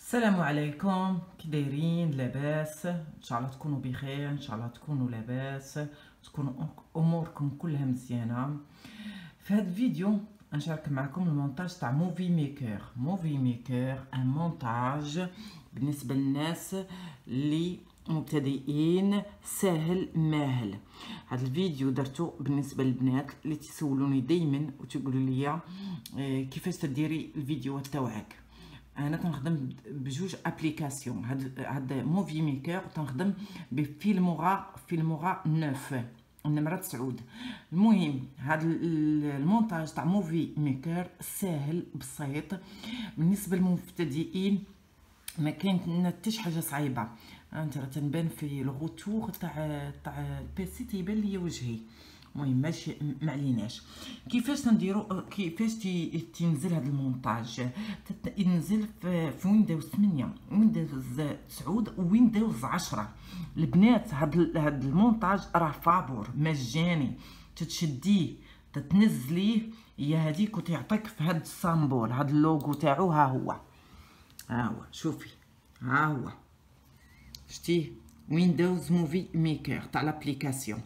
السلام عليكم، كي دايرين؟ لاباس؟ ان شاء الله تكونوا بخير، ان شاء الله تكونوا لاباس، تكونوا اموركم كلها مزيانه. في هذا الفيديو نشارك معكم المونتاج تاع موفي ميكر. موفي ميكر ان مونتاج بالنسبه للناس اللي مبتدئين، سهل ماهل. هذا الفيديو درته بالنسبه للبنات اللي تسولوني دائما وتقولوا لي كيفاش تديري الفيديوهات تاعك. انا تنخدم بجوج ابليكاسيون. هاد موفي ميكر تنخدم بفيلموغا 9 النمره 9. المهم هاد المونتاج تاع موفي ميكر ساهل بسيط بالنسبه للمبتدئين، ما كاين حتى شي حاجه صعيبه. انت راه تنبان في الغوتور تاع البيسي تيبان ليا وجهي. المهم ماشي معليناش كيفاش نديرو، كيفاش تنزل هذا المونتاج. ينزل في ويندوز 8، ويندوز 9 ويندوز 10. البنات هذا المونتاج راه فابور مجاني، تتشديه تتنزليه هي هذيك وتعطيك في هذا السامبول، هذا اللوغو تاعو. ها هو شوفي، ها هو شتيه ويندوز موفي ميكر تاع لابليكاسيون.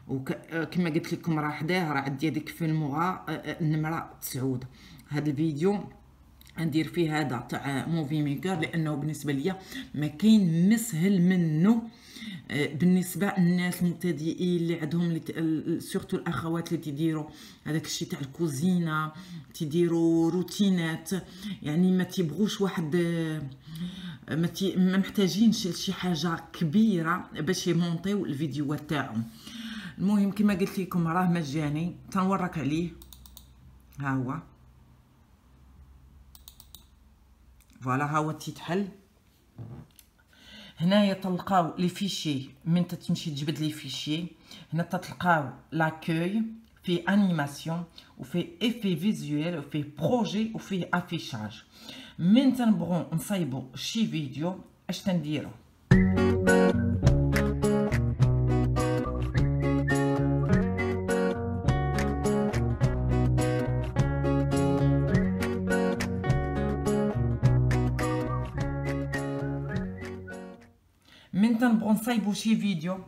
وكما قلت لكم راه حداه راه عندي هذيك فيلموغا النمره 9. هذا الفيديو ندير فيه هذا تاع موفي ميكر لانه بالنسبه ليا ما كاين مسهل منه بالنسبه للناس المبتدئين اللي عندهم سورتو الاخوات اللي تيديروا هذاك الشيء تاع الكوزينه، تيديروا روتينات، يعني ما تيبغوش واحد ما محتاجينش لشي حاجه كبيره باش يمونطيو الفيديوهات تاعهم. المهم كما قلت لكم راه مجاني، تنورك عليه. ها هو فوالا، ها هو تيتحل. هنايا تلقاو لي فيشي، من تمشي تجبد لي فيشي هنا تلقاو لاكوي، فيه انيماسيون وفيه افي فيزويل وفيه بروجي وفيه افيشاج. من تنبغو نصايبو شي فيديو اش تنديرو؟ من تنبغو نصايبو شي فيديو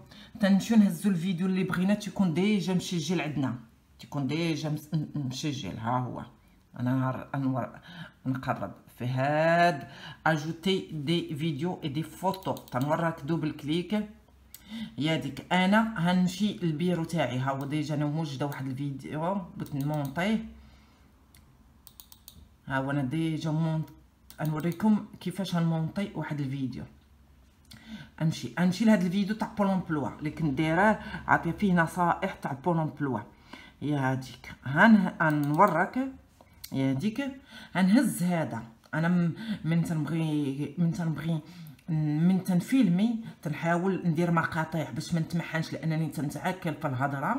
تنمشيو نهزو الفيديو اللي بغينا تيكون ديجا مسجل عندنا، تيكون ديجا مسجل. ها هو انا نقرب في هاد اجوتي دي فيديو اي دي فوتو، تنوراك دوبل كليك. هي ديك انا هنمشي للبيرو تاعي. ها هو ديجا انا موجده واحد الفيديو بغيت نمونطيه. ها هو انا ديجا نوريكم كيفاش غنمونطي واحد الفيديو. نمشي لهذا الفيديو تاع بول امبلوا اللي كنت دايره، عطيه فيه نصائح تاع بول امبلوا. هي هذيك هنورك، هي هذيك. هنهز هذا. انا من تنفيلمي تنحاول ندير مقاطع باش ما نتمحنش، لانني تنتعكل في الهضره،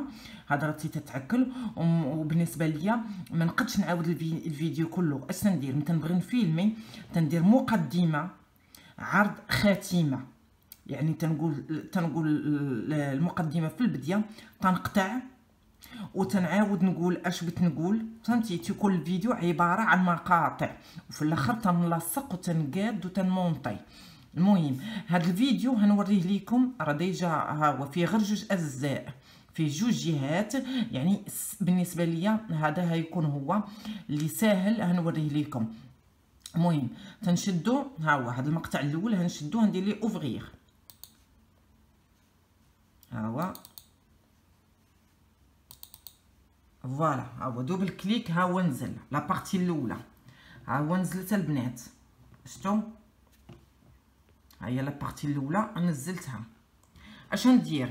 هضرتي تتعكل. وبالنسبه ليا ما نقدش نعاود الفيديو كله. اش ندير؟ من تنبغي نفيلمي تندير مقدمه، عرض، خاتمه. يعني تنقول المقدمه في البدايه، تنقطع وتنعاود نقول اش بغيت نقول. فهمتي؟ تيكون الفيديو عباره عن مقاطع، وفي الاخر تنلصق وتنقاد وتنمونطي. المهم هذا الفيديو هنوريه لكم، راه ديجا ها هو فيه غير جوج اجزاء في جوج جهات. يعني بالنسبه ليا هذا هيكون هو اللي ساهل هنوريه لكم. المهم تنشدو، ها هو هذا المقطع الاول هنشدو هندير ليه اوفغير. ها هو فوالا، ها هو دوبل كليك. ها هو نزل لا بارتي الاولى، ها هو نزلت البنات. شفتوا؟ ها هي لا بارتي الاولى نزلتها. اش ندير؟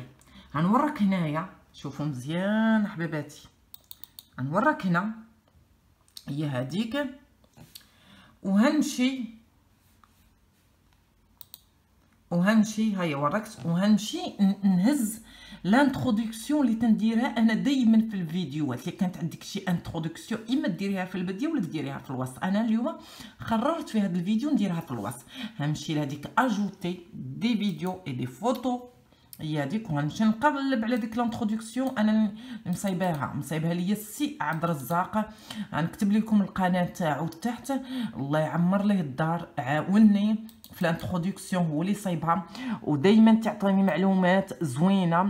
غنورك هنايا، شوفوا مزيان حبيباتي. غنورك هنا هي هذيك، وهنمشي هيا وركت. وهنمشي نهز لانتروداكسيون اللي تنديرها انا دائما في الفيديوهات. اللي كانت عندك شي انتروداكسيون اما ديريها في البدايه ولا ديريها في الوسط. انا اليوم قررت في هذا الفيديو نديرها في الوسط. هنمشي لهذيك اجوتي دي فيديو اي دي فوتو. هي هذيك. وغنمشي نقلب على ديك لانتروداكسيون انا مصايباها ليا السي عبد الرزاق. غنكتب لكم القناه تاعو تحت، الله يعمر ليه الدار، عاوني في الانتروداكسيون، هو اللي صايبها ودائما تعطيني معلومات زوينه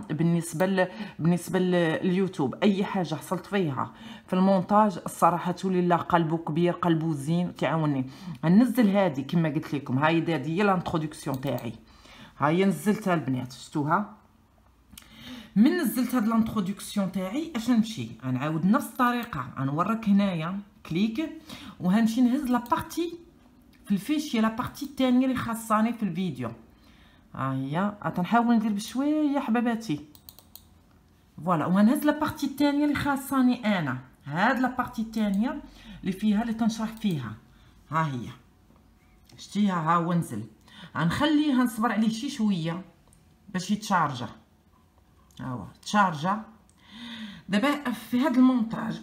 بالنسبه لليوتيوب. اي حاجه حصلت فيها في المونتاج الصراحه لله قلبه كبير، قلبه زين، تعاوني. غننزل هذه كما قلت لكم، هاي هي الانتروداكسيون تاعي، هاي نزلتها البنات شفتوها. من نزلت هاد الانتروداكسيون تاعي اش نمشي غنعاود نفس الطريقه، غنوريك هنايا كليك وهنمشي نهز لابارتي في الفيشي، لابارتي الثانيه اللي خاصاني في الفيديو. ها هي غنحاول ندير بشويه حباباتي فوالا. وغنهز لابارتي الثانيه اللي خاصاني انا، هاد لابارتي الثانيه اللي فيها اللي تنشرح فيها. ها هي شتيها، ها هو نزل. غنخليه نصبر عليه شي شويه باش يتشارجا. ها هو تشارجا. دابا في هذا المونتاج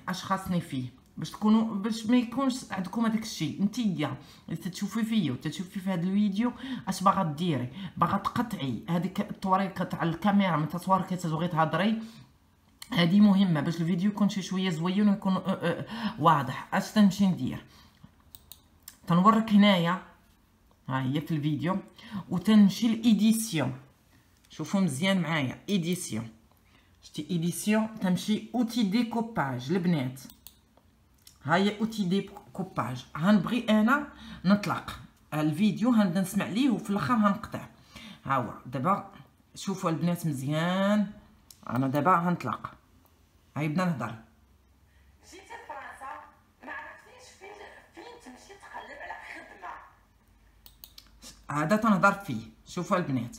اش خاصني فيه باش ما يكونش عندكم هذاك الشيء. نتيا اللي تتشوفي فيا وتتشوفي في هذا الفيديو اش باغا ديري، باغا تقطعي هذيك الطريقه تاع الكاميرا من تصوير كي تبغي تهضري، هذه مهمه باش الفيديو يكون شي شويه زوين ويكون واضح. اش تنمشي ندير، تنورك هنايا ها هي في الفيديو، وتنمشي لإيديسيون. شوفوا مزيان معايا، إيديسيون. شتي إيديسيون، تمشي اوتي ديكوباج البنات. ها هي اوتي ديكوباج. غنبغي انا نطلق الفيديو، غنبدا نسمع ليه وفي الاخر غنقطع. ها هو دابا شوفوا البنات مزيان، انا دابا غنطلق. هاي بدا نهضر. جيتي لفرنسا ما عرفتيش فين تمشي تقلب على خدمه، هذا تنهضر فيه. شوفوا البنات،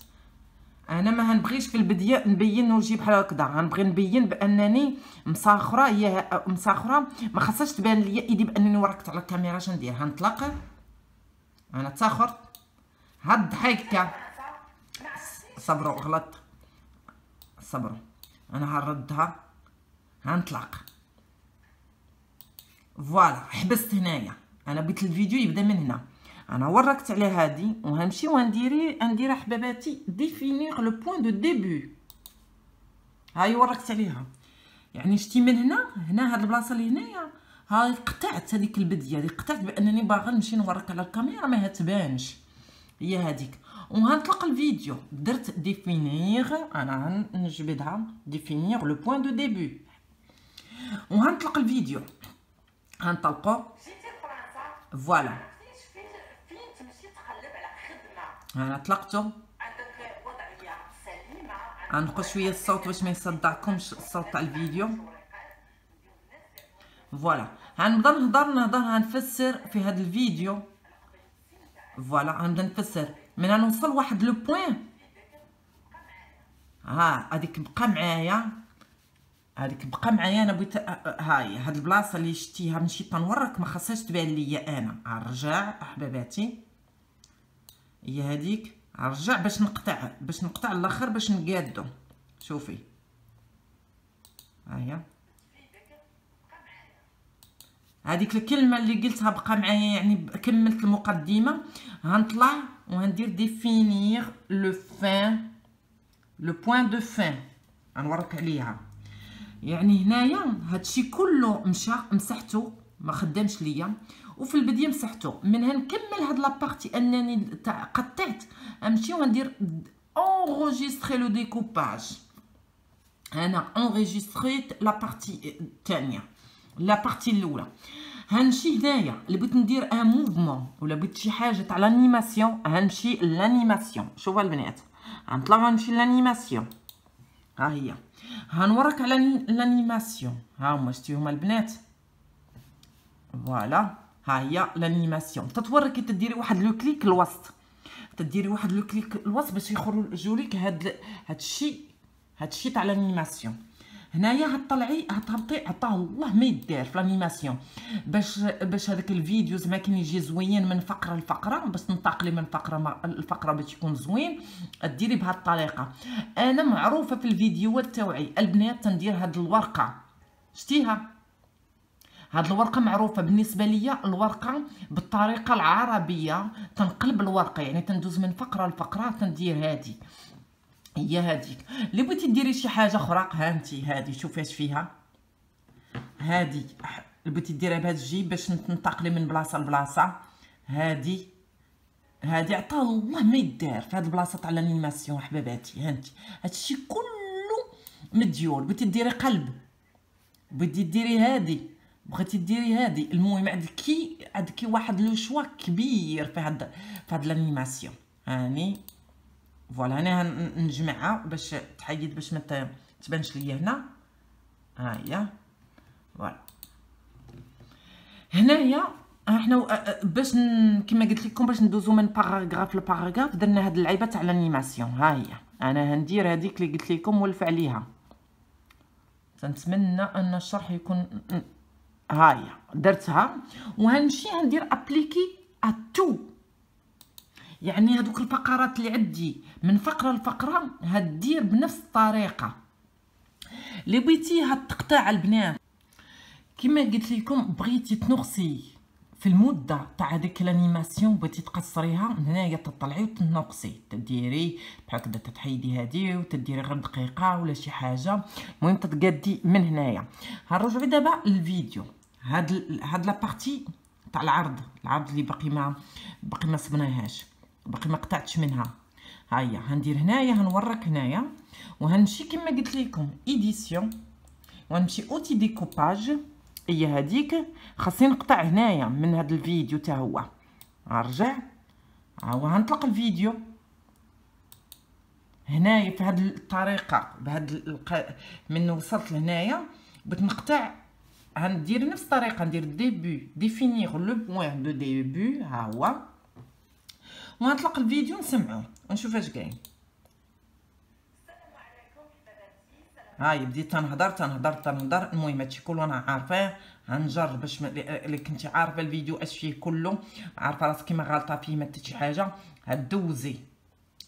انا ما هنبغيش في البدايه نبين ونجيب بحال هكذا، غنبغي نبين بانني مساخره. هي مساخره ما خاصهاش تبان ليا ايدي بانني وركت على الكاميرا. اش ندير، غنطلق انا تاخرت هاد الضحكه. صبروا غلط، صبروا، انا هنردها، غنطلق فوالا. حبست هنايا، انا بغيت الفيديو يبدا من هنا. انا وركت على هادي وغنمشي وندير حباباتي ديفينير لو بوين دو ديبي. هاي وركت عليها، يعني شتي من هنا هاد البلاصه اللي هنايا، هاي قطعت هذيك البديه اللي قطعت بانني باغا نمشي نورك على الكاميرا ما هتبانش، هي هذيك. وغنطلق الفيديو، درت ديفينير، انا غنجبدها ديفينير لو بوين دو ديبي، وغنطلق الفيديو. غنطلقو فوالا. انا طلقته. عندك وضعيه سليمه، غنقص شويه الصوت باش ما يصدعكمش الصوت تاع الفيديو فوالا. غنبدا نهضر غنفسر في هذا الفيديو فوالا. غنبدا نفسر من نوصل واحد لو بوين. ها هذيك بقى معايا، انا بغيت هاي هاد البلاصه اللي شتيها مشيت تنورك ما خاصهاش تبان ليا. انا غنرجع احباباتي، هي هذيك، غنرجع باش نقطع الاخر باش نقادو. شوفي ها هي هذيك الكلمه اللي قلتها بقى معايا، يعني كملت المقدمه. غنطلع وغندير ديفينير لو فين، لو بوين دو فين، غنورك عليها. يعني هنايا هادشي كله مشى مسحته ما خدامش ليا، وفي البدايه مسحته. منها نكمل هاد لابارتي انني قطعت، نمشي وندير انغيستري لو ديكوباج. انا انغيستريت لابارتي الثانيه، لابارتي الاولى. هنمشي هنايا اللي بغيت ندير ان موفمون ولا بغيت شي حاجه تاع لانيماسيون، هنمشي لانيماسيون. شوفوا البنات، غنطلع ونمشي لانيماسيون. ها هي هنورك على لانيماسيون. ها هما شتيهم البنات فوالا. ها هي لانيماسيون. تتورك تديري واحد لو كليك الوسط، باش يخرجوا لك هاد الشيء تاع لانيماسيون. هنايا هتطلعي هتهبطي، عطاه الله ما يدار في لانيماسيون باش هذاك الفيديو زعما كان يجي زوين من فقره لفقره، باش تنتقلي من فقره لفقره باش يكون زوين. ديري بهذه الطريقه. انا معروفه في الفيديوهات تاوعي البنات تندير هاد الورقه، شتيها هاد الورقه معروفه بالنسبه ليا. الورقه بالطريقه العربيه تنقلب الورقه، يعني تندوز من فقره لفقره تندير هادي. هي هذيك. اللي بغيتي ديري شي حاجه اخرى، ها انت هذه شوفي اش فيها، هذه اللي بغيتي ديريها بهذا الجيب باش تنتقلي من بلاصه لبلاصه. هذه عطا الله ما يدار في هذه البلاصه تاع الانيماسيون حباباتي. ها انت هادشي كله مديول. بغيتي ديري قلب، بغيتي ديري هذه، بغيتي ديري هذه، المهم عندك واحد لو شوا كبير في هاد الانيماسيون. هاني فوالا انا نجمعها باش تحيد باش ما تبانش ليا هنا. ها هي فوالا. هنايا احنا باش كما قلت لكم باش ندوزو من باراغراف لباراغراف درنا هاد اللعيبه تاع الانيماسيون. ها هي انا هندير هذيك اللي قلت لكم ولف عليها. تنتمنى ان الشرح يكون. ها هي درتها وهنمشي هندير ابليكي اتو، يعني هذوك الفقرات اللي عندي من فقره لفقره هدير بنفس الطريقه. اللي بغيتي هاد التقطاع البنات كما قلت لكم، بغيتي تنقصي في المده تاع هذيك الانيماسيون، بغيتي تقصريها هنايا تطلعي وتنقصي، تديري بحال هكذا، تحيدي هذه وتديري غير دقيقه ولا شي حاجه. المهم تتقادي من هنايا. هنرجعوا دابا للفيديو. هاد لابارتي تاع العرض اللي باقي ما صبناهاش، باقي ما قطعتش منها. ها هي هندير هنايا، هنورك هنايا وهنمشي كما قلت لكم ايديسيون وغنمشي اوتي ديكوباج. هي هذيك خاصني نقطع هنايا من هذا الفيديو تا هو. نرجع وهنطلق الفيديو هنايا في هذه الطريقه، من وصلت لهنايا بغيت نقطع، غندير نفس الطريقه، ندير ديبي ديفينير لو بوين دو ديبي. ها هو وغنطلق الفيديو نسمعوه ونشوف اش كاين. هاي بديت تنهضر. المهم هادشي كله انا عارفاه، غنجرب باش اللي كنتي عارفه الفيديو اش فيه كله، عارفه راسك ما غلطه فيه ما حتى شي حاجه، هدوزي.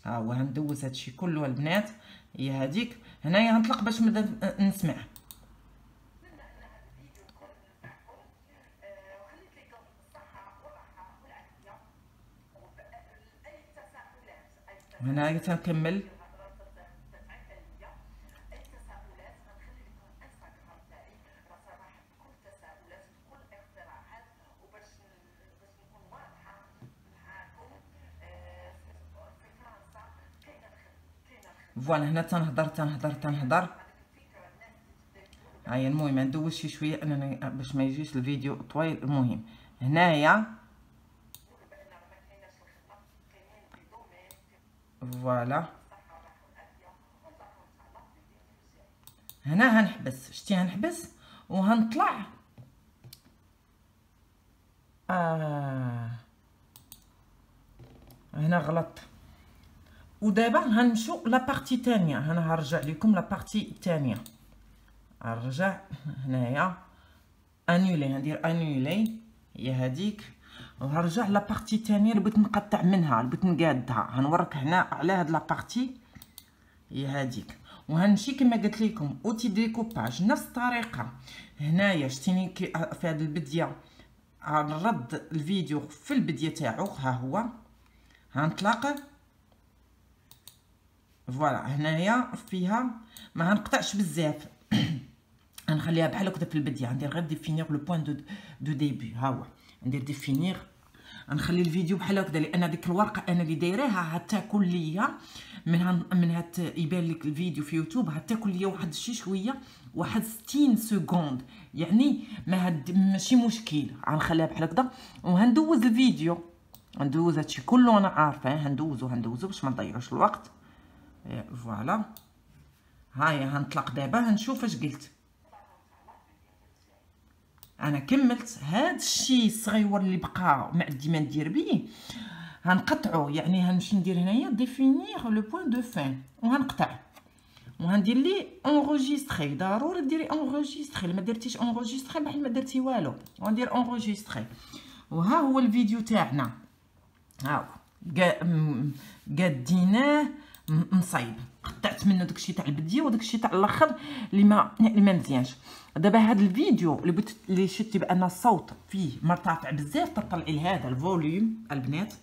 ها هو غندوز هادشي كله البنات. هي هذيك هنايا غنطلق باش نبدا نسمع. هنايا تنكمل. فوالا هنا تنهضر. هاي المهم ندوز شي شويه انني باش ما يجيش الفيديو طويل. المهم هنايا فوالا هنا هنحبس، شتي هنحبس وهنطلع. هنا غلط. ودابا غنمشيو لابارتي تانية. انا هرجع لكم لابارتي الثانيه. نرجع هنايا انولي، هندير انولي هي هذيك، وهرجع لابارتي الثانيه اللي بغيت نقطع منها، اللي بغيت نقادها. هنورك هنا على هاد لابارتي هي هذيك، وهنمشي كما قلت لكم اوتي ديكوباج نفس الطريقه. هنايا شتيني في هاد البديه غنرد الفيديو في البديه تاعو. ها هو هنطلق فوالا. هنايا فيها ما هنقطعش بزاف غنخليها بحال هكذا في البديه. ندير غير ديفينير لو بوين دو ديبي. ها هو ندير ديفينير، غنخلي الفيديو بحال هكذا لان ديك الورقه انا اللي دايراها هتاكل ليا من يبان لك الفيديو في يوتيوب هتاكل ليا واحد شي شويه، واحد 60 سكوند، يعني ماشي مشكل. غنخليها بحال هكذا وهندوز الفيديو، ندوز هادشي كله انا عارفه. هندوزو باش ما نضيعوش الوقت. فوالا هاي هنطلق دابا هنشوف اش قلت. انا كملت هاد الشيء الصغيور اللي بقى ما عندي ما ندير بيه هنقطعو، يعني هنمشي ندير هنايا ديفينير لو بوين دو فين وهنقطع وهندير ليه انغوجيستري. ضروري ديري انغوجيستري، ما درتيش انغوجيستري بحال ما درتي والو. وندير انغوجيستري وها هو الفيديو تاعنا. ها قاديناه مصايب، قطعت منه داكشي تاع البديه وداكشي تاع الاخر اللي ما مزيانش. دابا هذا الفيديو اللي شفتي بان الصوت فيه مرتفع بزاف، تطلعي لهذا الفوليوم البنات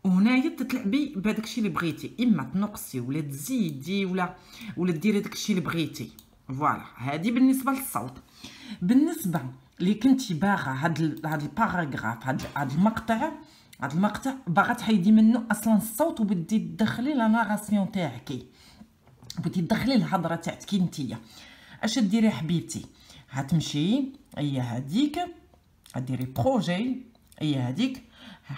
وهنايا تتلعبي بهذاك الشيء اللي بغيتي، اما تنقصي ولا تزيدي ولا ديري داك الشيء اللي بغيتي. فوالا هذه بالنسبه للصوت. بالنسبه اللي كنتي باغا هاد الباراغراف، هاد المقطع باغا تحيدي منه اصلا الصوت وبدي تدخلي لا ناراسيون تاعك، بغيتي تدخلي الهضره تاعك نتيا، اش ديري حبيبتي؟ هتمشي هي هذيك، غديري بروجي، هي هذيك.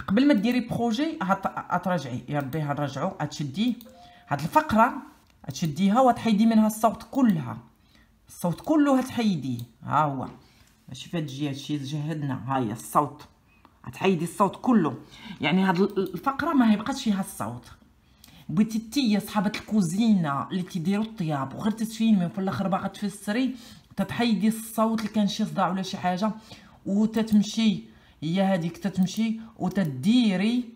قبل ما ديري بروجي هتراجعي، يا ربي هنرجعو، هتشدي هاد الفقره هتشديها وتحيدي منها الصوت كلها، الصوت كله هتحيديه. ها هو ماشي فهاد الجهه، هادشي جهدنا، ها هي الصوت، هتحيدي الصوت كله، يعني هاد الفقره ما هيبقاش فيها الصوت. بغيتي تيا صحابه الكوزينه اللي تيديروا الطياب وغير تتفيلمي وفي الاخر باغا تفسري، تتحيدي الصوت اللي كان شي صداع ولا شي حاجه، وتتمشي هي هذيك، تتمشي وتديري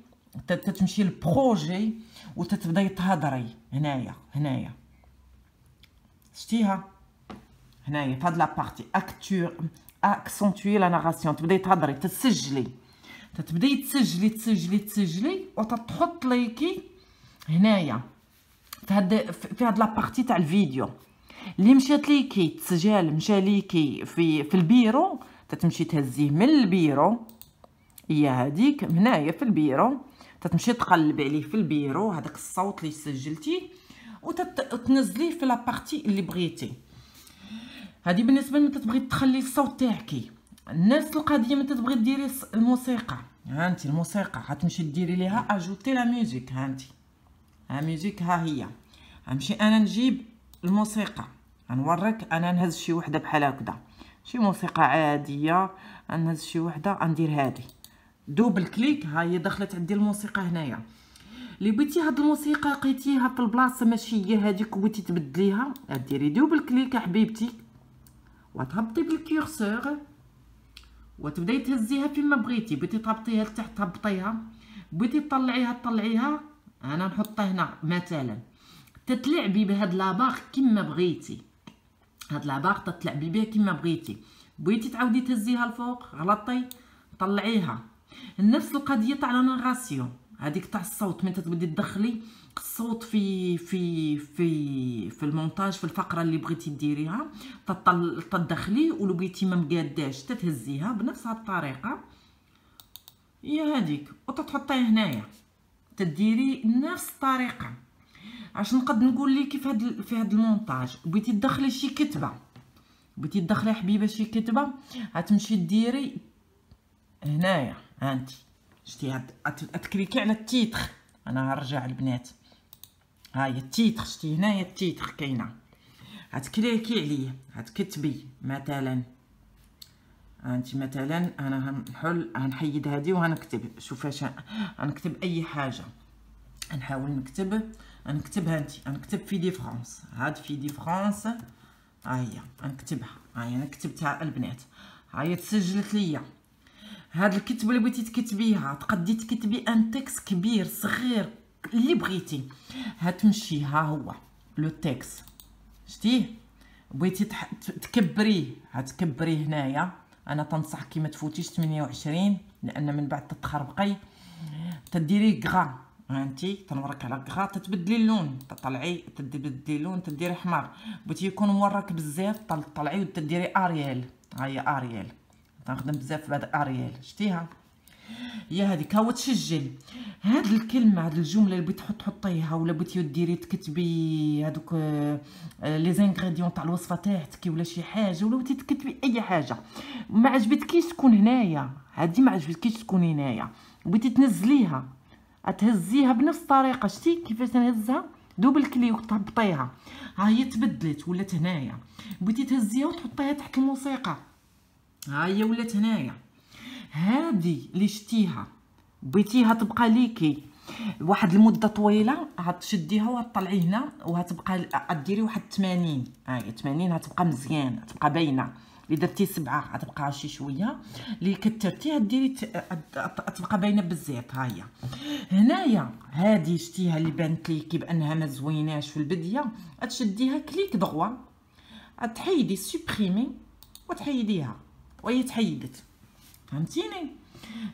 تتمشي البروجي وتتبداي تهضري. هنايا شتيها، هنايا في هاد لابارتي اكسونتوي لا ناراسيون، تبداي تهضري، تتبداي تسجلي وتحط ليكي هنايا في هاد لابارتي تاع الفيديو اللي مشات ليكي تسجل، مشى ليكي في البيرو، تتمشي تهزيه من البيرو، هي هذيك هنايا في البيرو، تتمشي تقلبي عليه في البيرو هذاك الصوت اللي سجلتيه وتنزليه في لابارتي اللي بغيتي. هذه بالنسبه لما تبغي تخلي الصوت تاعك. نفس القضيه ملي تبغي ديري الموسيقى، ها انت الموسيقى هتمشي ديري ليها اجوتي لا ميوزيك، ها انت ها ميوزيك، ها هي غنمشي انا نجيب الموسيقى، غنوريك انا نهز شي وحده بحال هكذا، شي موسيقى عاديه، نهز شي وحده ندير هذه دوبل كليك، ها هي دخلت عندي الموسيقى هنايا. اللي بغيتي هاد الموسيقى لقيتيها في البلاصه ماشي هي هذيك وبغيتي تبدليها، ديري دوبل كليك حبيبتي وتهبطي بالكورسور وتبداي تهزيها فيما بغيتي. بغيتي تهبطيها لتحت تهبطيها، بغيتي تطلعيها انا نحطها هنا مثلا. تتلعبي بهاد لاباغ كيما بغيتي، هاد لاباغ تتلعبي بها كيما بغيتي. بغيتي تعاودي تهزيها الفوق غلطي طلعيها. نفس القضيه تاع لا ناراسيون هذيك تاع الصوت، من تبدي تدخلي الصوت في المونتاج في الفقره اللي بغيتي ديريها، تدخليه، ولو بغيتي ما مقاداش تتهزيها بنفس هاد الطريقه هي هذيك وتتحطيه هنايا، تديري نفس الطريقه. عشان نقد نقول لك في هاد المونتاج بغيتي تدخلي شي كتبه، بغيتي تدخلي حبيبه شي كتبه، هتمشي ديري هنايا، ها انت شتي تكليكي على التيتر. انا هرجع البنات، ها هي التيتر، شتي هنايا التيتر كاينه، هتكليكي عليه، هتكتبي مثلا انت مثلا انا هنحيد هذه وهنكتب، شوف اش هنكتب اي حاجه، نحاول نكتبها انت، نكتب في دي فرانس، هاد في دي فرانس ها هي نكتبها، ها هي انا كتبتها البنات، ها هي تسجلت ليا. هاد الكتبه اللي بغيتي تكتبيها تقدي تكتبي ان تكست كبير صغير اللي بغيتي، هتمشي ها هو لو تكست شتيه، بغيتي تكبريه هتكبريه هنايا. انا تنصحك ما تفوتيش 28 لان من بعد تتخربقي، تديري غرا، هانتي تنورك على غرا، تتبدلي اللون، تطلعي تبدلي اللون، تديري حمر. بغيتي يكون مورك بزاف طلعي وتديري اريال، ها هي اريال، تنخدم بزاف بهاد اريال شتيها هي هذيك. هو تسجل هاد الكلمه، هاد الجمله اللي بغيتي تحطيها، ولا بغيتي ديري تكتبي هادوك لي زانغريديون تاع الوصفه تاعتك ولا شي حاجه، ولا بغيتي تكتبي اي حاجه ما عجبتكيش تكون هنايا، هادي ما عجبتكيش تكون هنايا، بغيتي تنزليها تهزيها بنفس الطريقه، شتي كيفاش نهزها دوبل كليك وتهبطيها، ها هي تبدلت ولات هنايا. بغيتي تهزيها وتحطيها تحت الموسيقى، ها هي ولات هنايا. هادي اللي شتيها بغيتيها تبقى ليكي واحد المده طويله، هتشديها وتطلعي هنا وهتبقى ديري واحد 80، ها هي 80 هتبقى مزيان، هتبقى باينه. اللي درتي 7 هتبقى شي شويه، اللي كثرتي هديري تبقى باينه بزاف. ها هي هنايا هادي شتيها اللي بانت ليكي بانها ما زويناش في البديه، تشديها كليك دغوا، تحيدي سوبريمي وتحيديها وهي تحيدت، فهمتيني؟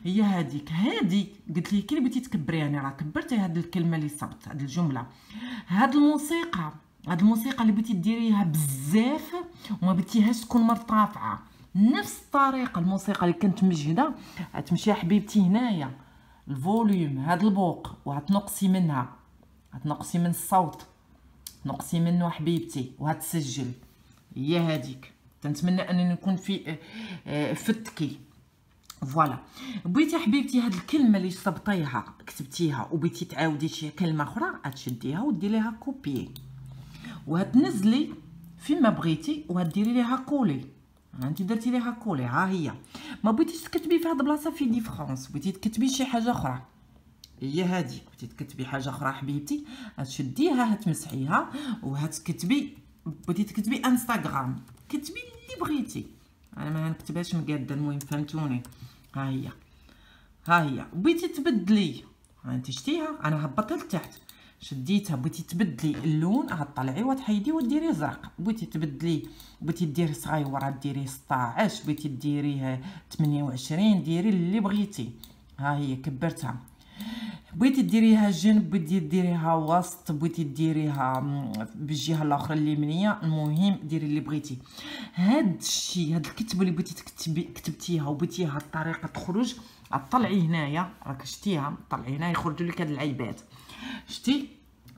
هي هذيك هادي قلت لك اللي بغيتي تكبريها، انا راه كبرتي هاد الكلمه اللي صبت، هاد الجمله. هاد الموسيقى اللي بغيتي ديريها بزاف وما بغيتيهاش تكون مرتفعه، نفس الطريقه الموسيقى اللي كنت مجهده غتمشي حبيبتي هنايا الفوليوم، هاد البوق، وغتنقصي منها، غتنقصي من الصوت، نقصي منه حبيبتي وهتسجل. هي هذيك تنتمنى انني نكون في فتكي. فوالا بغيتي حبيبتي هاد الكلمه اللي صبطيها كتبتيها وبغيتي تعاودي شي كلمه اخرى، غتشديها وديري ليها كوبيي وهتنزلي فيما بغيتي وهديري ليها كولي. انت درتي ليها كولي، ها هي. ما بغيتيش تكتبي في هاد البلاصه في ديفرونس، بغيتي تكتبي شي حاجه اخرى، هي هذيك. بغيتي تكتبي حاجه اخرى حبيبتي هتشديها هتمسحيها وهتكتبي. بغيتي تكتبي انستغرام، كتبي اللي بغيتي، انا ما نكتبهاش مقاده، المهم فهمتوني. ها هي بغيتي تبدلي، انت شتيها انا هبطتها لتحت شديتها. بغيتي تبدلي اللون غطلعي وتحيدي وديري زرق. بغيتي تبدلي، بغيتي ديري صغيور ديري 16، بغيتي ديريه 28 ديري اللي بغيتي. ها هي كبرتها. بغيتي ديريها جنب، بغيتي ديريها وسط، بغيتي ديريها بالجهه الاخرى اليمنيه، المهم ديري اللي بغيتي. هاد الشيء، هاد الكتبه اللي بغيتي كتبتيها وبغيتيها الطريقه تخرج، طلعي هنايا راك شتيها، طلعي هنا يخرجوا لك هاد العيبات شتي.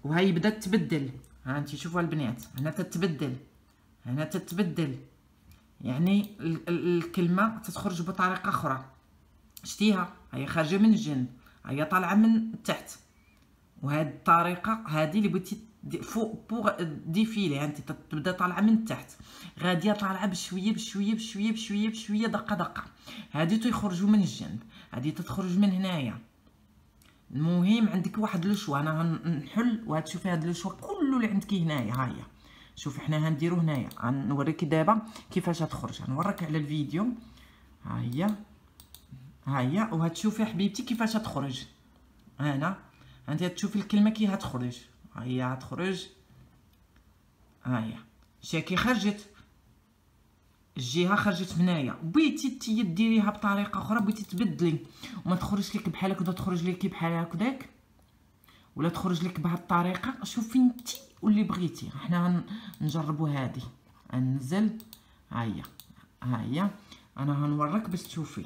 وهي بدات تبدل، ها انت شوفوا البنات هنا تتبدل، هنا تتبدل، يعني الكلمه تتخرج بطريقه اخرى شتيها. هي خارجه من الجنب، هي طالعه من التحت. وهاد الطريقه هذه اللي بغيتي فوق بوغ ديفيلي، انت تبدا طالعه من التحت غاديه طالعه بشويه بشويه بشويه بشويه بشويه، دقه دقه. هادي تيخرجوا من الجنب، هادي تتخرج من هنايا. المهم عندك واحد لو انا غنحل وهتشوفي هاد لو كله اللي عندك هنايا. ها هي شوفي حنا غنديرو هنايا، غنوريكي دابا كيفاش تخرج، غنوريك على الفيديو. ها هي وهتشوفي حبيبتي كيفاش تخرج. هنا انت تشوفي الكلمه كي هتخرج، هي هتخرج. هي شاكي خرجت، الجهه خرجت هنايا. بغيتي ديريها بطريقه اخرى، بغيتي تبدلي وما تخرج لك بحال هكذا، تخرج لك بحال هكذاك، ولا تخرج لك بهاد الطريقه. شوفي انت واللي بغيتي. حنا نجربوا هذه، ننزل. ها هي انا غنوريك باش تشوفي.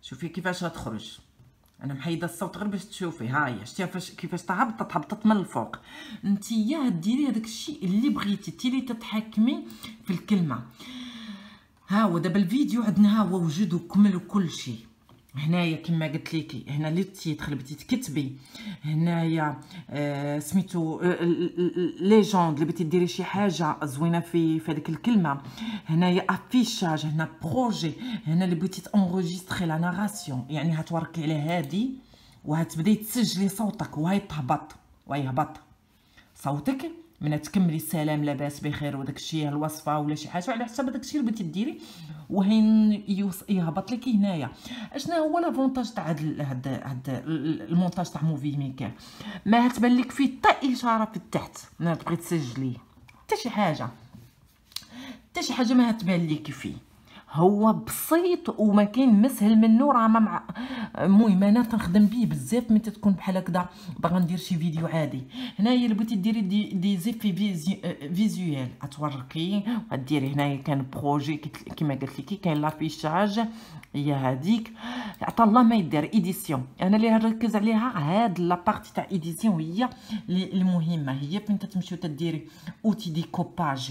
شوفي كيفاش غتخرج. انا محيده الصوت غير باش تشوفي. ها هي شتيها كيفاش تهبطت من الفوق. نتيا ديري هذاك الشيء اللي بغيتي، تيلي تتحكمي في الكلمه. ها هو دابا الفيديو عندنا، ها هو وجد وكمل وكل شيء. هنايا كما قلت لك، هنا لي تيتر بغيتي تكتبي، هنايا سميتو ليجوند اللي بغيتي ديري شي حاجه زوينه في هذيك الكلمه. هنايا افيشاج، هنا بروجي، هنا اللي بغيتي تانغوجيستري لا ناراسيون، يعني هتوركي على هادي وهتبداي تسجلي صوتك وهي تهبط ويهبط صوتك من تكملي السلام لاباس بخير وداك الشيء الوصفه ولا شي حاجه على حسب داك الشيء اللي بغيتي ديري، وهين يهبط لك هنايا. اشنا هو لافونتاج تاع هاد المونتاج تاع موفي ميكر؟ ما هتبان لك فيه حتى اشاره في التحت ملي تبغي تسجليه، حتى شي حاجه ما هتبان لك فيه. هو بسيط وما كاين مسهل منه، راه ما المهم انا تنخدم بيه بزاف ملي تكون بحال هكذا باغا ندير شي فيديو عادي. هنايا اللي بغيتي ديري دي زيفي فيزيوال غتوركي غديري. هنايا كان بروجي كيما قلت لك، كاين لافيشاج، هي هذيك عطا الله ما يدير ايديسيون. انا اللي نركز عليها هاد لابارتي تاع ايديسيون هي المهمه، هي فين تمشيو تديري اوتي دي كوباج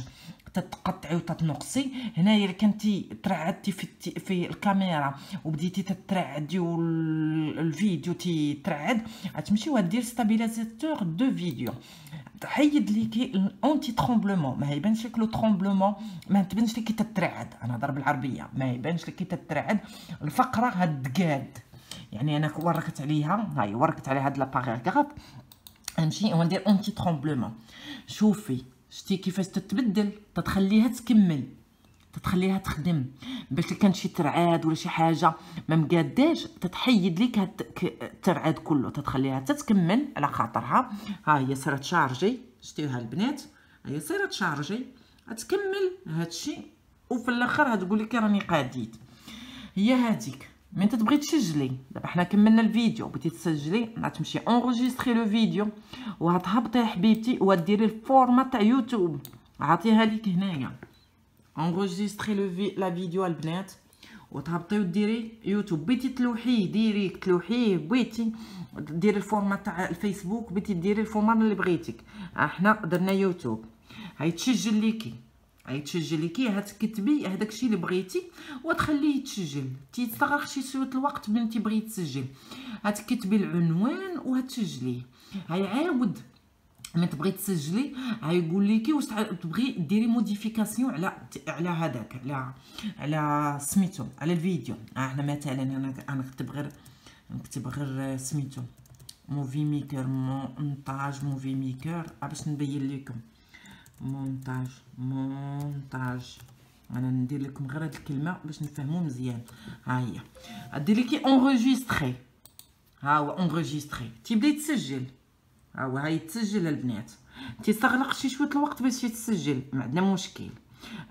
تتقطعي وتتنقصي. هنايا اللي كنتي ترعدتي في الكاميرا وبديتي تترعدي والفيديو تيترعد، غتمشي وغدير ستابيليزاتور دو فيديو، تحيد ليكي الانتي ترومبلومون. ما يبانش لك لو ترومبلومون، ما تبانش لك كي تترعد، انا هضر بالعربيه، ما يبانش لك كي تترعد الفقره هتقاد. يعني انا وركت عليها، هاي وركت على هاد لاباراغراف، نمشي وندير انتي ترومبلومون. شوفي شتي كيفاش تتبدل، تتخليها تكمل، تتخليها تخدم باش كان شي ترعاد ولا شي حاجه ما مقاداش، تتحيد ليك الترعاد كله، تتخليها تتكمل على خاطرها. ها هي صارت شارجي، شتيوها البنات، هي صارت شارجي، غتكمل هادشي وفي الاخر غتقول لك راني قاديت. هي هذيك. مي انت تبغي تسجلي دابا حنا كملنا الفيديو، بغيتي تسجلي غتمشي اونغيستري لو فيديو وغتهبطي حبيبتي وغديري الفورما تاع يوتيوب، عطيها ليك هنايا اونغيستري لا فيديو البنات وتهبطي وديري يوتيوب. بغيتي تلوحيه ديريكت تلوحيه، بغيتي ديري الفورما تاع الفيسبوك، بغيتي ديري الفورما اللي بغيتيك. حنا درنا يوتيوب. هاي تسجل ليكي، هاي تسجل ليكي، هتكتبي هذاك الشيء اللي بغيتي وتخليه يتسجل. تيستغرق شي شويه الوقت ملي تبغي تسجل، هتكتبي العنوان وهتسجليه. هاي عاود ملي تبغي تسجلي غايقول لك واش تبغي ديري موديفيكاسيون على هذاك على سميتو على الفيديو. احنا مثلا انا نكتب غير سميتو موفي ميكر، مونتاج موفي ميكر باش نبين لكم مونتاج. انا ندير لكم غير هاد الكلمه باش نفهموا مزيان. ها هي ديري كي اونغيستري، ها هو اونغيستري تيبدا يتسجل. ها هو هاي تسجل البنات، تيستغرق شي شويه الوقت باش يتسجل، ما عندنا مشكل.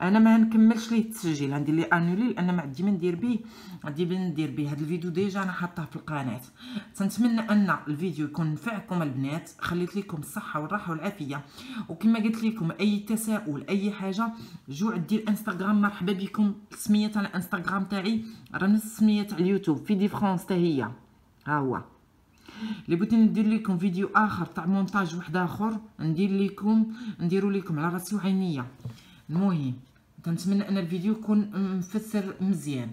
انا ما نكملش ليه التسجيل، غندير ليه انولي لان ما عندي ما ندير به. هذا الفيديو ديجا انا حاطاه في القناه. تنتمنى ان الفيديو يكون نفعكم البنات، خليت لكم الصحه والراحه والعافيه. وكما قلت لكم اي تساؤل اي حاجه جو عندي الانستغرام، مرحبا بكم. سميه تاع الانستغرام تاعي راه نفس السميه تاع اليوتيوب، في ديفرونس حتى هي. ها هو اللي بغيت ندير لكم فيديو اخر تاع مونتاج واحد اخر نديرو لكم على راسي وعينيا. المهم تنتمنى ان الفيديو يكون مفسر مزيان.